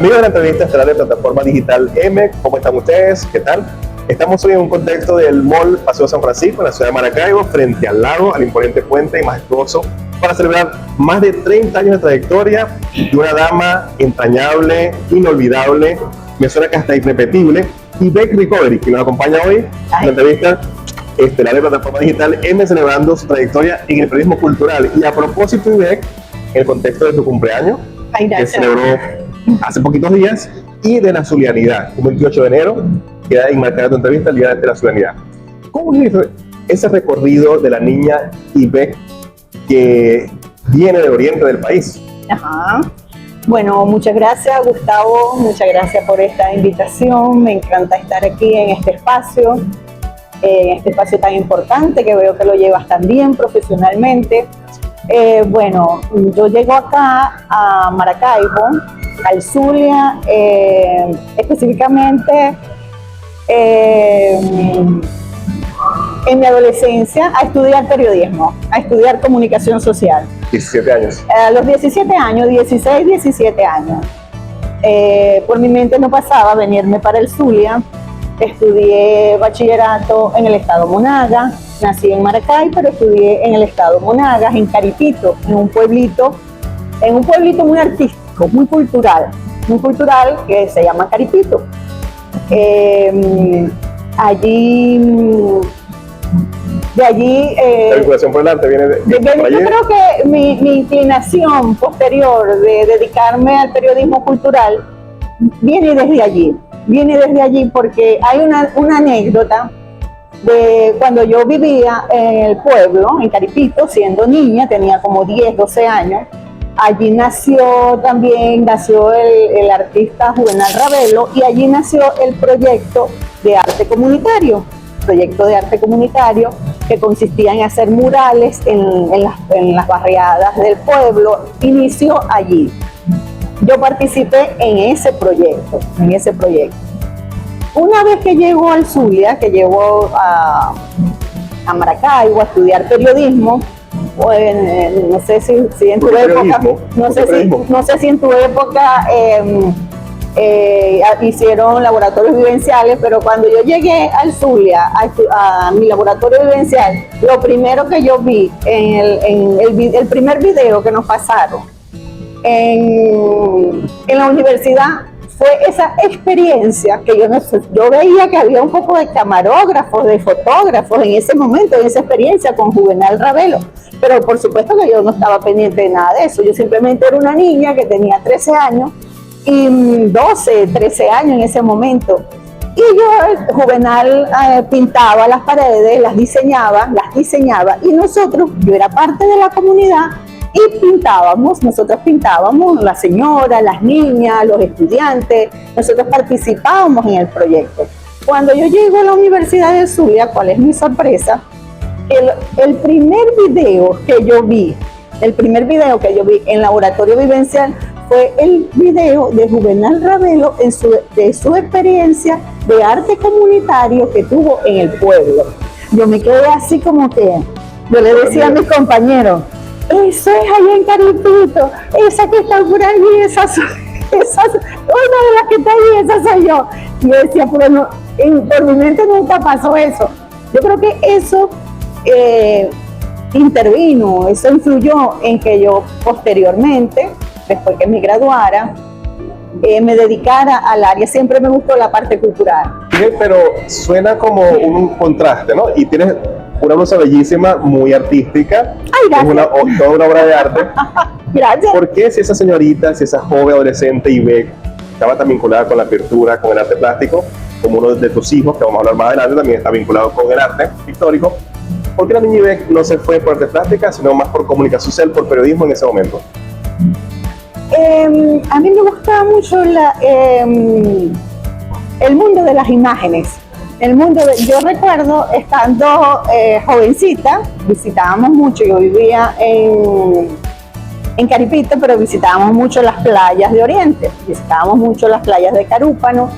Amigos de la entrevista estelar de Plataforma Digital M, ¿cómo están ustedes? ¿Qué tal? Estamos hoy en un contexto del Mall Paseo San Francisco, en la ciudad de Maracaibo, frente al lago, al imponente puente y majestuoso, para celebrar más de 30 años de trayectoria de una dama entrañable, inolvidable, me suena que hasta irrepetible, Ivette Recovery, que nos acompaña hoy en la entrevista estelar de Plataforma Digital M, celebrando su trayectoria en el periodismo cultural. Y a propósito, Ivette, en el contexto de tu cumpleaños, que celebró hace poquitos días, y de la solidaridad, un 28 de enero, queda enmarcada tu entrevista, el Día de la Solidaridad. ¿Cómo es ese recorrido de la niña Ivette que viene del oriente del país? Ajá. Bueno, muchas gracias, Gustavo, muchas gracias por esta invitación. Me encanta estar aquí en este espacio tan importante, que veo que lo llevas tan bien profesionalmente. Bueno, yo llego acá a Maracaibo, al Zulia, específicamente en mi adolescencia, a estudiar periodismo, a estudiar comunicación social. 17 años. A los 17 años, 16, 17 años. Por mi mente no pasaba venirme para el Zulia. Estudié bachillerato en el estado Monagas. Nací en Maracay, pero estudié en el estado Monagas, en Caripito, en un pueblito muy artístico, muy cultural que se llama Caripito. De allí la vinculación por el arte viene de yo creo que mi inclinación posterior de dedicarme al periodismo cultural viene desde allí porque hay una anécdota de cuando yo vivía en el pueblo, en Caripito, siendo niña, tenía como 10, 12 años. Allí nació el artista Juvenal Ravelo, y allí nació el proyecto de arte comunitario, que consistía en hacer murales en las barriadas del pueblo. Inició allí. Yo participé en ese proyecto. Una vez que llego al Zulia, que llego a Maracaibo a estudiar periodismo, no sé si en tu época, hicieron laboratorios vivenciales, pero cuando yo llegué al Zulia, a mi laboratorio vivencial, lo primero que yo vi en el primer video que nos pasaron en la universidad fue esa experiencia que yo veía que había un poco de camarógrafos, de fotógrafos en ese momento, en esa experiencia con Juvenal Ravelo. Pero por supuesto que yo no estaba pendiente de nada de eso. Yo simplemente era una niña que tenía 13 años y 12, 13 años en ese momento. Y Juvenal pintaba las paredes, las diseñaba, y yo era parte de la comunidad y nosotros pintábamos, la señora, las niñas, los estudiantes, nosotros participábamos en el proyecto. Cuando yo llego a la Universidad de Zulia, ¿cuál es mi sorpresa? El primer video que yo vi en laboratorio vivencial fue el video de Juvenal Ravelo de su experiencia de arte comunitario que tuvo en el pueblo. Yo me quedé así como que, yo le decía a mis compañeros, eso es allá en Caripito, esa que está por allí, una de las que está ahí, esa soy yo. Y yo decía, pero no, por mi mente nunca pasó eso. Yo creo que eso eso influyó en que yo posteriormente, después que me graduara, me dedicara al área. Siempre me gustó la parte cultural. Pero suena como un contraste, ¿no? Y tienes una blusa bellísima, muy artística. Ay, gracias. Toda una obra de arte. Gracias. ¿Por qué si esa señorita, si esa joven adolescente Ivette estaba tan vinculada con la pintura, con el arte plástico, como uno de tus hijos, que vamos a hablar más adelante, también está vinculado con el arte pictórico? ¿Por qué la niña Ivette no se fue por arte plástica, sino más por comunicación social, por periodismo en ese momento? A mí me gustaba mucho el mundo de las imágenes. Yo recuerdo estando jovencita, visitábamos mucho, yo vivía en Caripito, pero visitábamos mucho las playas de Oriente, visitábamos mucho las playas de Carúpano,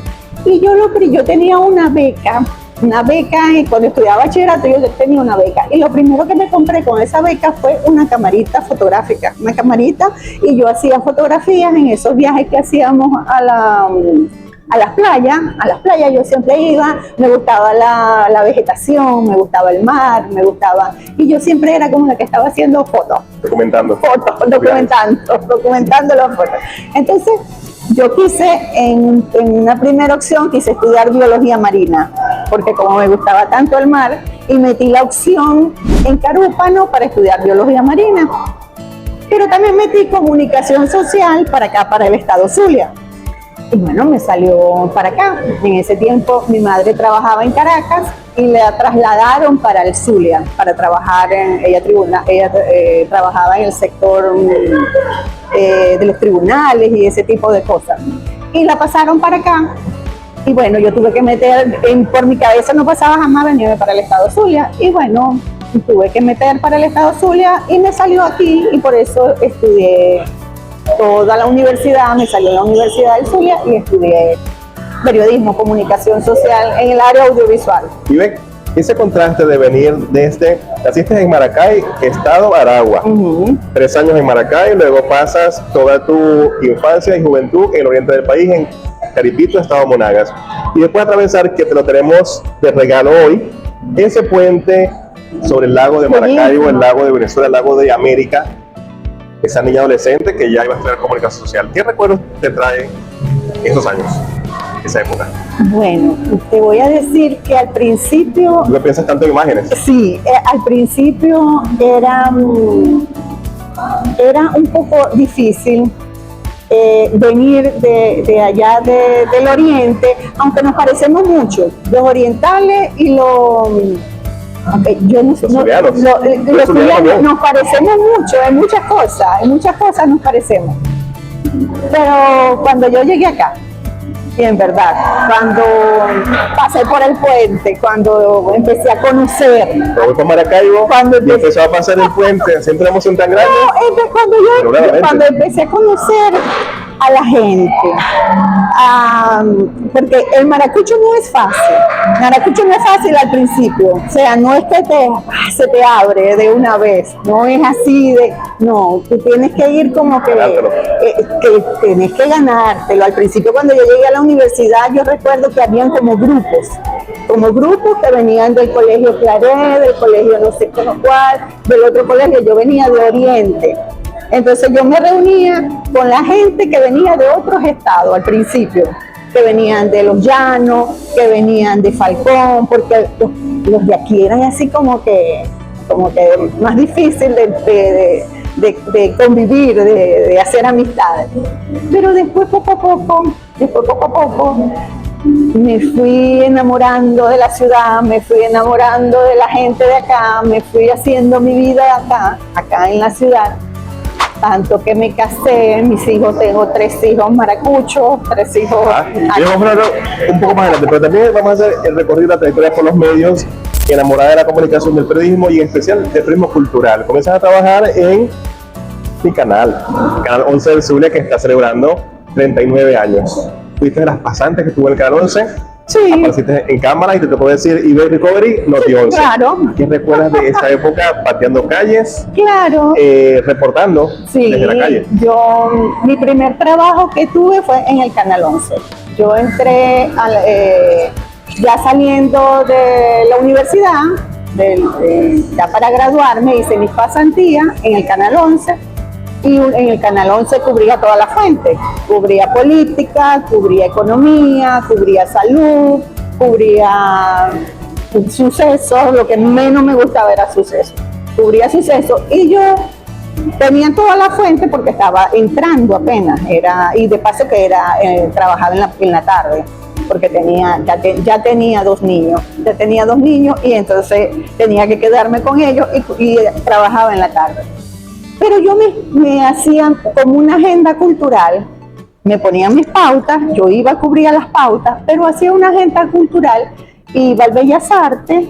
y yo tenía una beca una beca, y cuando estudiaba bachillerato yo tenía una beca. Y lo primero que me compré con esa beca fue una camarita fotográfica, una camarita, y yo hacía fotografías en esos viajes que hacíamos a las playas yo siempre iba, me gustaba la vegetación, me gustaba el mar, y yo siempre era como la que estaba haciendo fotos. Documentando las fotos. Entonces, yo quise, en una primera opción, quise estudiar biología marina, porque como me gustaba tanto el mar, y metí la opción en Carúpano para estudiar biología marina. Pero también metí comunicación social para acá, para el estado Zulia. Y bueno, me salió para acá. En ese tiempo mi madre trabajaba en Caracas y la trasladaron para el Zulia, para trabajar ella trabajaba en el sector de los tribunales y ese tipo de cosas. Y la pasaron para acá. Y bueno, yo tuve que meter, por mi cabeza no pasaba jamás venirme para el estado Zulia. Y bueno, tuve que meter para el estado Zulia y me salió aquí, y por eso estudié toda la universidad, me salió en la Universidad del Zulia y estudié periodismo, comunicación social en el área audiovisual. Y ve ese contraste de venir desde, naciste en Maracay, estado Aragua, 3 años en Maracay, luego pasas toda tu infancia y juventud en el oriente del país, en Caripito, estado Monagas, y después atravesar, que te lo tenemos de regalo hoy, ese puente sobre el lago de Maracaibo, el lago de Venezuela, el lago de América, esa niña adolescente que ya iba a estudiar comunicación social. ¿Qué recuerdos te trae esos años, esa época? Bueno, te voy a decir que al principio... ¿No piensas tanto en imágenes? Sí, al principio era un poco difícil venir de allá del oriente, aunque nos parecemos mucho, los orientales y los... Okay, los zulianos nos parecemos mucho en muchas cosas nos parecemos. Pero cuando yo llegué acá, y en verdad, cuando pasé por el puente, cuando empecé a conocer, voy por Maracaibo, cuando empezó a pasar el puente, siempre una emoción tan grande. No, cuando empecé a conocer a la gente, porque el maracucho no es fácil al principio, o sea, no es que se te abre de una vez, no es así no, tú tienes que ir como que tienes que ganártelo. Al principio, cuando yo llegué a la universidad, yo recuerdo que habían como grupos que venían del colegio Claret, del colegio no sé cuál, del otro colegio. Yo venía de Oriente. Entonces yo me reunía con la gente que venía de otros estados al principio, que venían de Los Llanos, que venían de Falcón, porque los de aquí eran así como que más difícil de convivir, de hacer amistades. Pero después poco a poco, me fui enamorando de la ciudad, me fui enamorando de la gente de acá, me fui haciendo mi vida acá en la ciudad. Tanto que me casé, mis hijos, tengo 3 hijos maracuchos, 3 hijos... Y vamos a hablar un poco más adelante, pero también vamos a hacer el recorrido de la trayectoria por los medios, enamorada de la comunicación, del periodismo y en especial del periodismo cultural. Comienzas a trabajar en mi canal 11 del Zulia, que está celebrando 39 años. Fuiste de las pasantes que estuvo en el canal 11. Sí. Apareciste en cámara y te tocó decir eBay Recovery, Noti 11. Claro. ¿Qué recuerdas de esa época pateando calles? Claro. Reportando desde la calle. Mi primer trabajo que tuve fue en el Canal 11. Yo entré ya saliendo de la universidad, ya para graduarme, hice mis pasantías en el Canal 11. Y en el Canal 11 cubría toda la fuente, cubría política, cubría economía, cubría salud, cubría sucesos. Lo que menos me gustaba era sucesos, cubría sucesos, y yo tenía toda la fuente porque estaba entrando apenas, y de paso que trabajaba en la tarde, porque ya tenía 2 niños, y entonces tenía que quedarme con ellos y trabajaba en la tarde. Pero yo me hacía como una agenda cultural, me ponían mis pautas, yo iba a cubrir las pautas, pero hacía una agenda cultural, iba al Bellas Artes,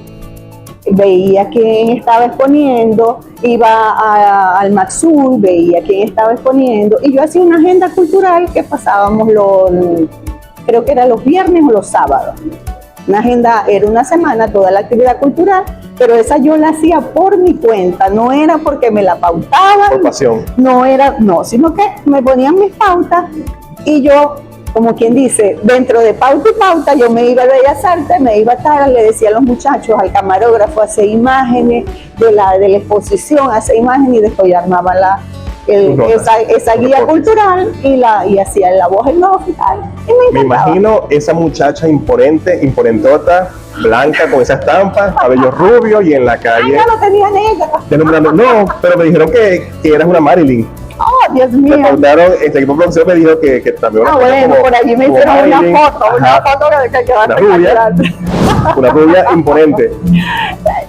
veía quién estaba exponiendo, iba al Maxul, veía quién estaba exponiendo, y yo hacía una agenda cultural que pasábamos creo que era los viernes o los sábados. Una agenda era una semana, toda la actividad cultural, pero esa yo la hacía por mi cuenta, no era porque me la pautaban. Por pasión. No, sino que me ponían mis pautas y yo, como quien dice, dentro de pauta y pauta, yo me iba a Bellas Artes, me iba a tal, le decía a los muchachos, al camarógrafo, hacer imágenes de la exposición, hacer imágenes, y después ya armaba esa guía cultural y hacía la voz en off y tal. Y me imagino esa muchacha imponente, imponentota, blanca, con esa estampa, cabello rubio, y en la calle. Ay, no tenía negra. No, pero me dijeron que eras una Marilyn. Oh, Dios mío. Me contaron, este equipo de producción me dijo que también. Bueno, por allí me hicieron Marilyn, una foto que quedaba una rubia imponente.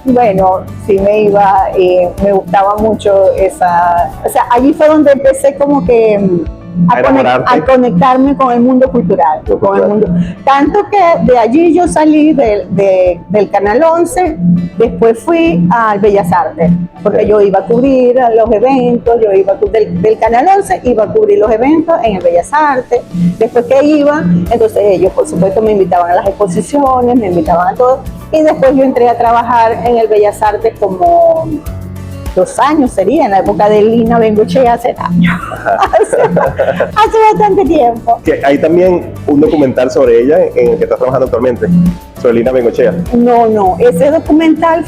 Bueno, sí me iba, me gustaba mucho esa, o sea, allí fue donde empecé como que a conectarme con el mundo cultural, con el mundo. Tanto que de allí yo salí del Canal 11, después fui al Bellas Artes, porque yo iba a cubrir los eventos, yo iba del Canal 11, iba a cubrir los eventos en el Bellas Artes. Después que iba, entonces ellos por supuesto me invitaban a las exposiciones, me invitaban a todo, y después yo entré a trabajar en el Bellas Artes como 2 años, sería en la época de Lina Bengochea, hace años. hace bastante tiempo. Que hay también un documental sobre ella en el que estás trabajando actualmente, sobre Lina Bengochea. No, ese documental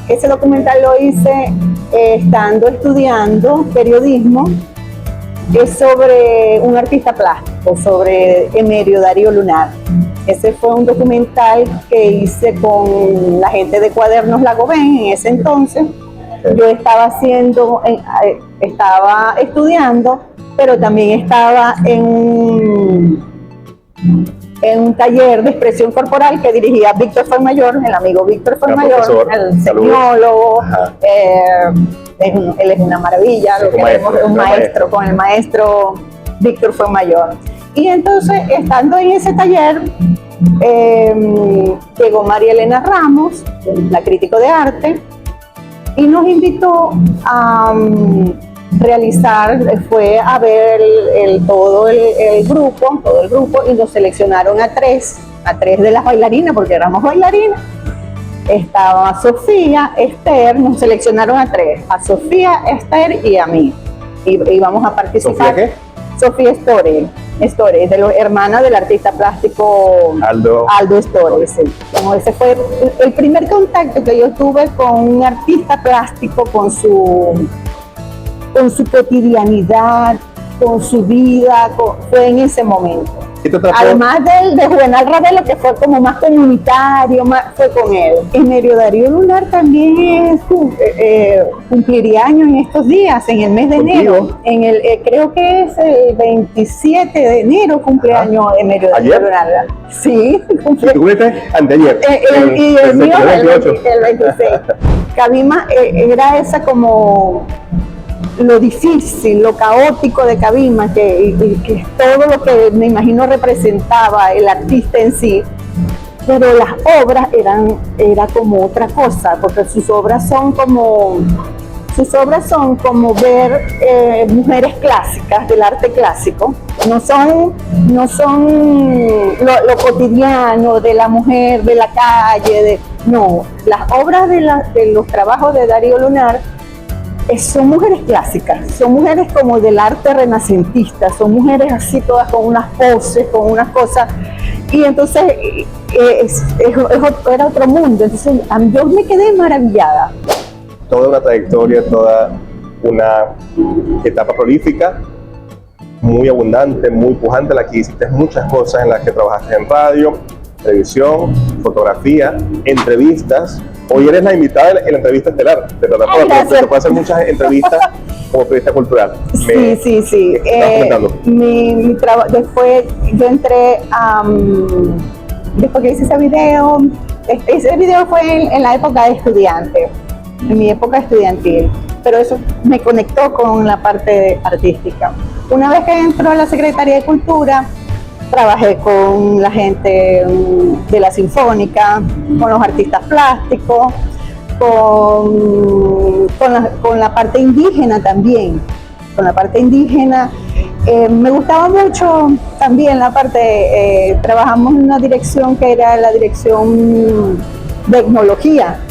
ese documental lo hice estando estudiando periodismo. Es sobre un artista plástico, sobre Emerio Darío Lunar. Ese fue un documental que hice con la gente de Cuadernos Lagobén en ese entonces. Yo estaba estudiando, pero también estaba en un taller de expresión corporal que dirigía Víctor Fuenmayor, el amigo Víctor Fuenmayor, el semiólogo. Él es una maravilla, lo queremos, un maestro, con el maestro Víctor Fuenmayor. Y entonces, estando en ese taller, llegó María Elena Ramos, la crítico de arte, y nos invitó a fue a ver todo el grupo, y nos seleccionaron a tres de las bailarinas, porque éramos bailarinas. Estaba Sofía, Esther, nos seleccionaron a 3, a Sofía, Esther y a mí. Y íbamos a participar. ¿Sofía qué? Sofía Store, hermana del artista plástico Aldo Store. Sí. Como ese fue el primer contacto que yo tuve con un artista plástico, con su cotidianidad, con su vida, fue en ese momento. Además de Juvenal Ravelo, que fue como más comunitario, fue con él. Emerio Darío Lunar también cumpliría años en estos días, en el mes de enero. Creo que es el 27 de enero cumpleaños Emerio Darío Lunar. Sí, cumple. ¿Tú cumpliste anteayer? Y el mío el 26. Cabima era esa como lo difícil, lo caótico de Cabima, que todo lo que me imagino representaba el artista en sí, pero las obras era como otra cosa, porque sus obras son como ver mujeres clásicas del arte clásico. No son lo cotidiano de la mujer de la calle, no, las obras de los trabajos de Darío Lunar son mujeres clásicas, son mujeres como del arte renacentista, son mujeres así todas con unas poses, con unas cosas, y entonces era otro mundo. Entonces yo me quedé maravillada. Toda una trayectoria, toda una etapa prolífica, muy abundante, muy pujante, en la que hiciste muchas cosas, en las que trabajaste en radio, televisión, fotografía, entrevistas. Hoy eres la invitada en la entrevista estelar de plataforma, pero te puedo hacer muchas entrevistas como periodista cultural. Sí. Mi trabajo, después yo entré después que hice ese video fue en la época de estudiante, en mi época estudiantil, pero eso me conectó con la parte artística. Una vez que entró a la Secretaría de Cultura, trabajé con la gente de la Sinfónica, con los artistas plásticos, con la parte indígena también. Con la parte indígena Me gustaba mucho también la parte, trabajamos en una dirección que era la dirección de etnología,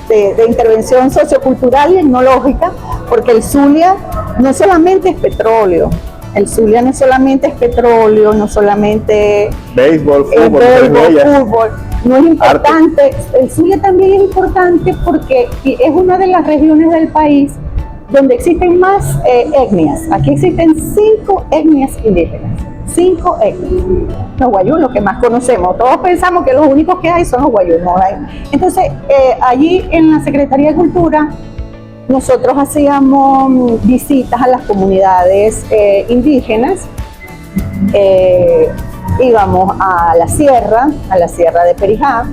de intervención sociocultural y etnológica, porque el Zulia no solamente es petróleo, el Zulia no solamente es petróleo, no solamente béisbol, fútbol, no es importante. Arte. El Zulia también es importante porque es una de las regiones del país donde existen más etnias. Aquí existen 5 etnias indígenas. 5 etnias. Los guayú, los que más conocemos. Todos pensamos que los únicos que hay son los guayú. ¿No? Entonces, allí en la Secretaría de Cultura, nosotros hacíamos visitas a las comunidades indígenas. Íbamos a la sierra de Perijá.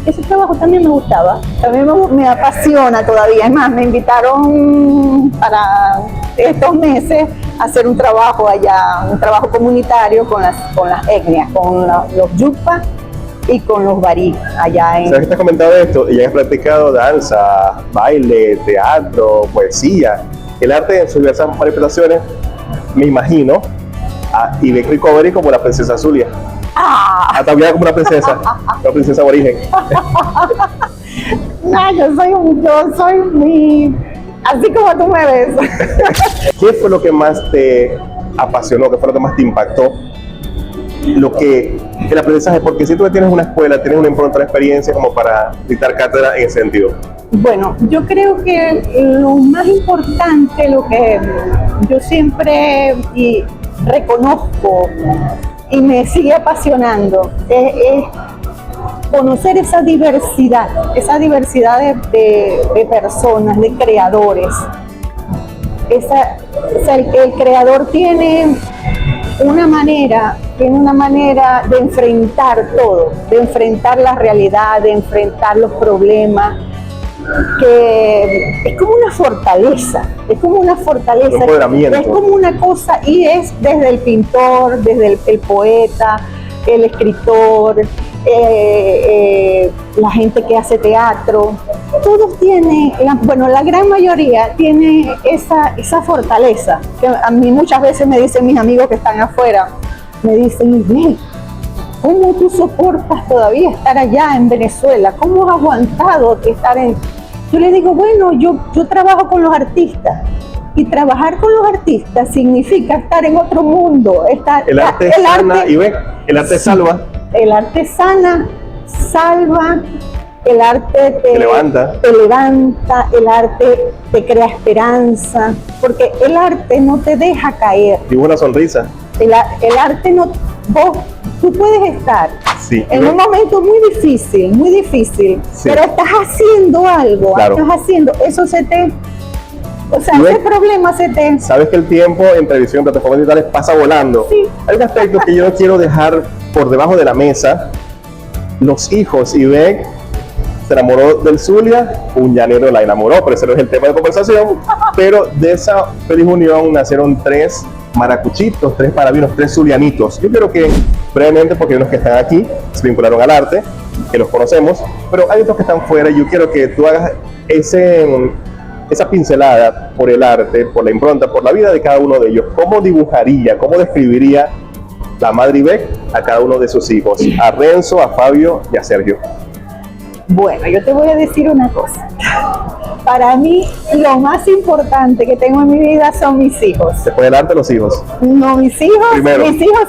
Ese trabajo también me gustaba, también me apasiona todavía. Es más, me invitaron para estos meses a hacer un trabajo allá, un trabajo comunitario con las etnias, con los yucpa y con los barí allá en... ¿Sabes que te has comentado esto? Y ya has practicado danza, baile, teatro, poesía, el arte en sus diversas manifestaciones, me imagino, a Ibec Recovery como la princesa Zulia. Ataviada como una princesa aborigen. No, yo soy muy, así como tú me ves. ¿Qué fue lo que más te apasionó? ¿Qué fue lo que más te impactó? El aprendizaje, porque siento que tienes una escuela, tienes una impronta de experiencia como para dictar cátedra en ese sentido. Bueno, yo creo que lo más importante, lo que yo siempre reconozco y me sigue apasionando, es conocer esa diversidad de personas, de creadores. El creador tiene una manera de enfrentar todo, de enfrentar la realidad, de enfrentar los problemas, que es como una fortaleza, es como una cosa, y es desde el pintor, desde el poeta, el escritor, la gente que hace teatro, todos tienen, la gran mayoría tiene esa fortaleza, que a mí muchas veces me dicen mis amigos que están afuera, me dicen, ¿cómo tú soportas todavía estar allá en Venezuela? ¿Cómo has aguantado estar en...? Yo le digo, bueno, yo trabajo con los artistas, y trabajar con los artistas significa estar en otro mundo. El arte sana, el arte salva. El arte sana, salva, el arte te levanta, el arte te crea esperanza, porque el arte no te deja caer. Y una sonrisa. El arte no... Tú puedes estar en un momento muy difícil, pero estás haciendo algo, eso se te... O sea, ese problema se te... Sabes que el tiempo en televisión, plataformas digitales pasa volando. Sí. Hay un aspecto que yo no quiero dejar por debajo de la mesa. Los hijos, Ibec se enamoró del Zulia, un llanero la enamoró, pero ese no es el tema de conversación. Pero de esa feliz unión nacieron 3 maracuchitos, 3 parabinos, 3 zulianitos. Yo quiero que brevemente, porque hay unos que están aquí, se vincularon al arte, que los conocemos, pero hay otros que están fuera, y yo quiero que tú hagas esa pincelada por el arte, por la impronta, por la vida de cada uno de ellos. ¿Cómo dibujaría, cómo describiría la madre Ibec a cada uno de sus hijos? A Renzo, a Fabio y a Sergio. Bueno, yo te voy a decir una cosa. Para mí, lo más importante que tengo en mi vida son mis hijos. ¿Después del arte, los hijos? No, mis hijos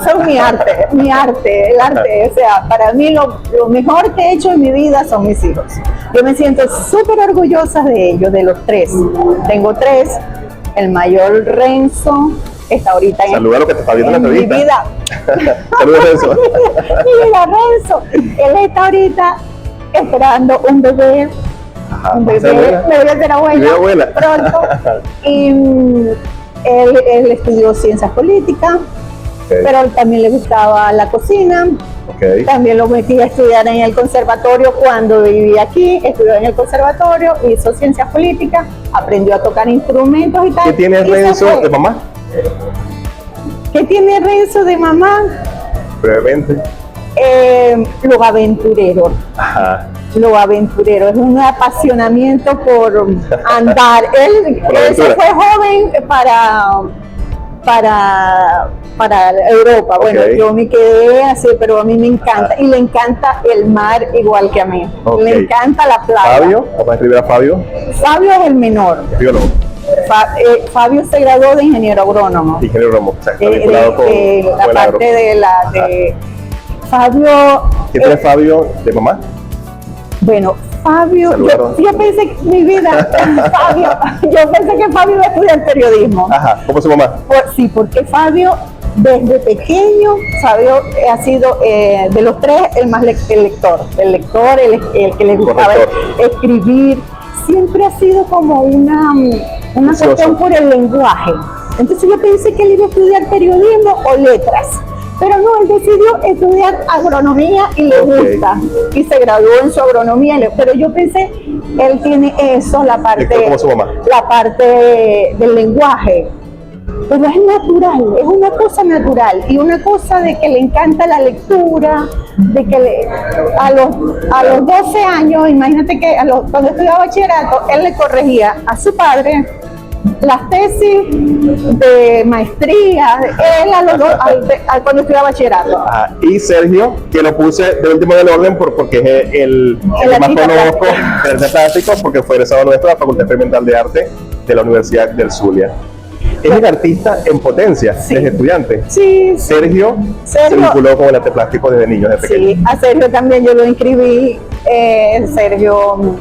son el arte. O sea, para mí lo mejor que he hecho en mi vida son mis hijos. Yo me siento súper orgullosa de ellos, de los 3. Tengo 3. El mayor Renzo está ahorita Saluda a lo que te está viendo en la entrevista. Mi vida. Saludos, Renzo. Mira, Renzo, él está ahorita esperando un bebé. Me voy a hacer abuela pronto. Y él estudió ciencias políticas, pero también le gustaba la cocina. También lo metí a estudiar en el conservatorio cuando vivía aquí. Estudió en el conservatorio, hizo ciencias políticas, aprendió a tocar instrumentos y tal. ¿Qué tiene Renzo de mamá? ¿Qué tiene Renzo de mamá? Brevemente. Los aventureros. Lo aventurero, es un apasionamiento por andar. Él se fue joven para Europa. Bueno, Ok. yo me quedé así, pero a mí me encanta. Y le encanta el mar igual que a mí. Ok. Le encanta la playa. Fabio, vamos a escribir a Fabio, Fabio es el menor. biólogo, Fabio se graduó de ingeniero agrónomo. ingeniero agrónomo, o sea, está De vinculado con la el agro. parte de Fabio. ¿Qué tiene Fabio de mamá? Bueno, Fabio, Saludaron. yo pensé que mi vida, Fabio, yo pensé que Fabio iba a estudiar periodismo. Ajá, ¿cómo es su mamá? Sí, porque Fabio desde pequeño, Fabio ha sido de los tres el más el lector, el que le gustaba Corrector. escribir, siempre ha sido como una Ansioso. cuestión por el lenguaje. Entonces yo pensé que él iba a estudiar periodismo o letras. Pero no, él decidió estudiar agronomía y le Ok. gusta. Y se graduó en su agronomía. Pero yo pensé, él tiene eso, la parte, Lector como su mamá. la parte del lenguaje. Pero es natural, es una cosa natural. Y una cosa de que le encanta la lectura, de que a los 12 años, imagínate que cuando estudiaba bachillerato, él le corregía a su padre las tesis de maestría, él cuando estudiaba bachillerato. Ajá. Y Sergio, que lo puse de último del orden porque es el que más artista conozco plástico. del arte plástico, porque fue egresado nuestro de la Facultad Experimental de Arte de la Universidad del Zulia. Es un artista en potencia Sí. desde estudiante. Sí, Sergio se Sergio- vinculó con el arte plástico desde niño, desde pequeño. sí, a Sergio también yo lo inscribí, Sergio,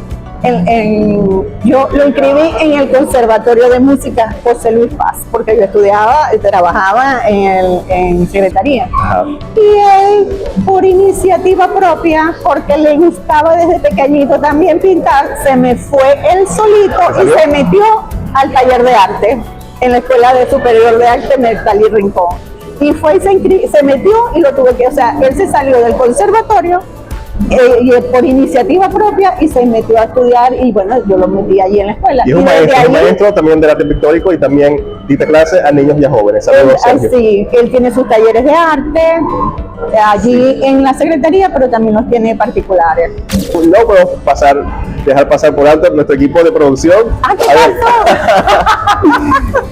yo lo inscribí en el Conservatorio de Música José Luis Paz, porque yo trabajaba en secretaría. Ajá. Y él, por iniciativa propia, porque le gustaba desde pequeñito también pintar, se me fue él solito y se metió al taller de arte en la Escuela Superior de Arte Mertalí Rincón. Y fue y se metió y lo tuve que, o sea, él se salió del conservatorio y por iniciativa propia y se metió a estudiar y bueno, yo lo metí allí en la escuela. Y es un desde maestro, es un ahí- maestro también del arte pictórico y también dicta clase a niños y a jóvenes. Saludos, Sergio. Sí, él tiene sus talleres de arte allí en la secretaría, pero también los tiene particulares. No puedo dejar pasar por alto nuestro equipo de producción. ¡Ah, qué A ver, pasó!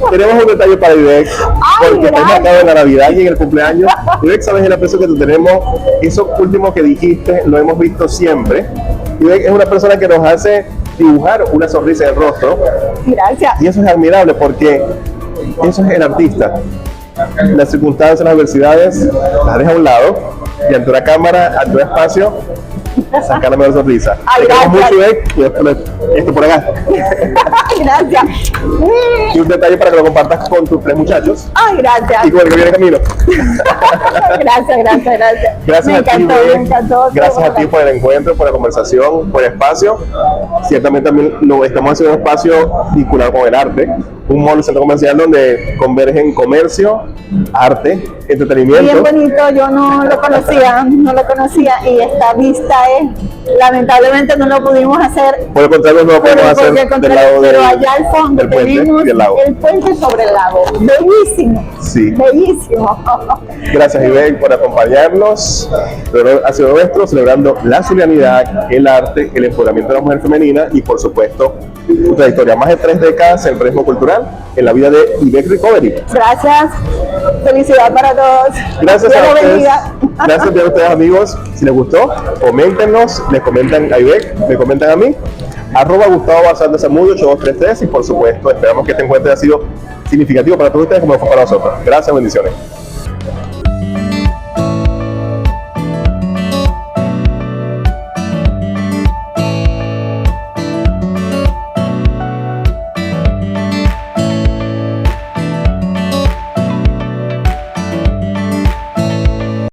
tenemos un detalle para Ivette, Ay, porque está gracias. marcado en la Navidad y en el cumpleaños. Ivette, sabes el aprecio que te tenemos. Eso último que dijiste lo hemos visto siempre. Ivette es una persona que nos hace dibujar una sonrisa en el rostro Gracias. y eso es admirable porque eso es el artista. Las circunstancias, las adversidades las deja a un lado y ante una cámara, ante un espacio, saca la mejor sonrisa. Ay, Te queremos gracias. mucho, Ivette, y esto por acá. Gracias. Y un detalle para que lo compartas con tus tres muchachos Ay, gracias. y con el que viene camino. Gracias. Gracias Me a ti, encantó, Ivette. me encantó. Gracias a ti por el encuentro, por la conversación, por el espacio. Ciertamente también lo estamos haciendo un espacio vinculado con el arte, un mall centro comercial donde convergen comercio, arte, entretenimiento. Bien bonito, yo no lo conocía y esta vista es, lamentablemente no lo pudimos hacer. Por el contrario, no lo podemos hacer del lado pero del, allá al fondo del puente tenemos y el lago. el puente sobre el lago. Bellísimo. Sí. Bellísimo. Gracias, Ivette, por acompañarnos. Pero ha sido nuestro, celebrando la zulianidad, el arte, el empoderamiento de la mujer femenina y, por supuesto, su trayectoria. Más de 3 décadas en el periodismo cultural, en la vida de Ivette Recovery. Gracias. Felicidad para todos. Gracias Dios a los ustedes. bendiga. Gracias a ustedes, amigos. Si les gustó, coméntenos, les comentan a Ivette, me comentan a mí. @Gustavo Bazán de Zamudio 8233 y por supuesto esperamos que este encuentro haya sido significativo para todos ustedes como fue para nosotros. Gracias, bendiciones.